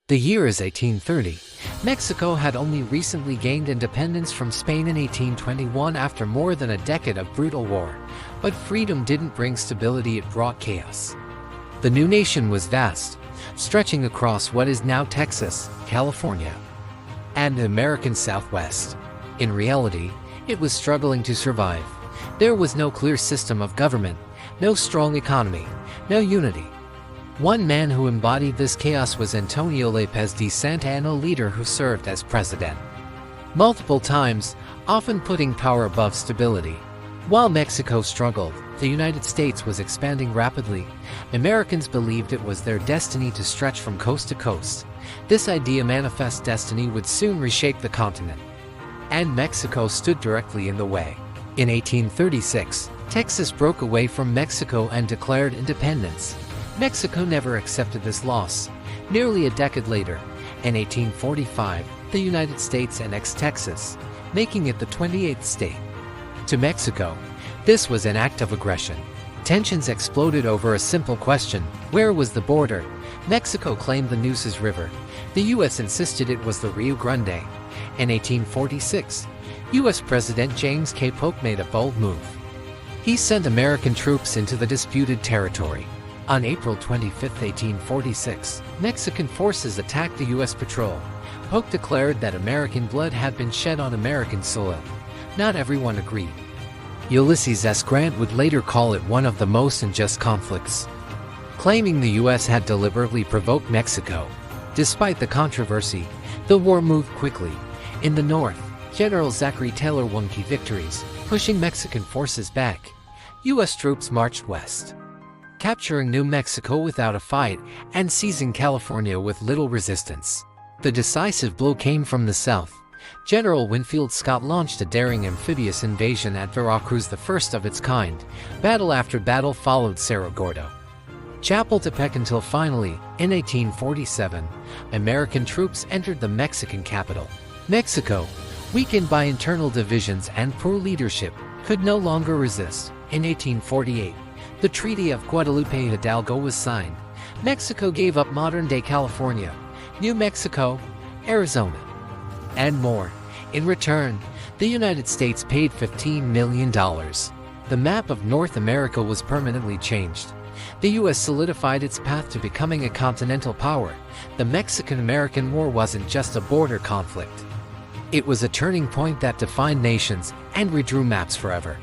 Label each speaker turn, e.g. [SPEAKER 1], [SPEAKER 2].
[SPEAKER 1] The year is 1830. Mexico had only recently gained independence from Spain in 1821 after more than a decade of brutal war. But freedom didn't bring stability, it brought chaos. The new nation was vast, stretching across what is now Texas, California, and the American Southwest. In reality, it was struggling to survive. There was no clear system of government, no strong economy, no unity. One man who embodied this chaos was Antonio López de Santa Anna, a leader who served as president multiple times, often putting power above stability. While Mexico struggled, the United States was expanding rapidly. Americans believed it was their destiny to stretch from coast to coast. This idea, manifest destiny, would soon reshape the continent. And Mexico stood directly in the way. In 1836, Texas broke away from Mexico and declared independence. Mexico never accepted this loss. Nearly a decade later, in 1845, the United States annexed Texas, making it the 28th state. To Mexico, this was an act of aggression. Tensions exploded over a simple question: where was the border? Mexico claimed the Nueces River. The U.S. insisted it was the Rio Grande. In 1846, U.S. President James K. Polk made a bold move. He sent American troops into the disputed territory. On April 25, 1846, Mexican forces attacked the U.S. patrol. Polk declared that American blood had been shed on American soil. Not everyone agreed. Ulysses S. Grant would later call it one of the most unjust conflicts, claiming the U.S. had deliberately provoked Mexico. Despite the controversy, the war moved quickly. In the north, General Zachary Taylor won key victories, pushing Mexican forces back. U.S. troops marched west, capturing New Mexico without a fight and seizing California with little resistance. The decisive blow came from the south. General Winfield Scott launched a daring amphibious invasion at Veracruz, the first of its kind. Battle after battle followed Cerro Gordo, Chapultepec, until finally, in 1847, American troops entered the Mexican capital. Mexico, weakened by internal divisions and poor leadership, could no longer resist. In 1848, the Treaty of Guadalupe Hidalgo was signed. Mexico gave up modern-day California, New Mexico, Arizona, and more. In return, the United States paid $15 million. The map of North America was permanently changed. The U.S. solidified its path to becoming a continental power. The Mexican-American War wasn't just a border conflict. It was a turning point that defined nations and redrew maps forever.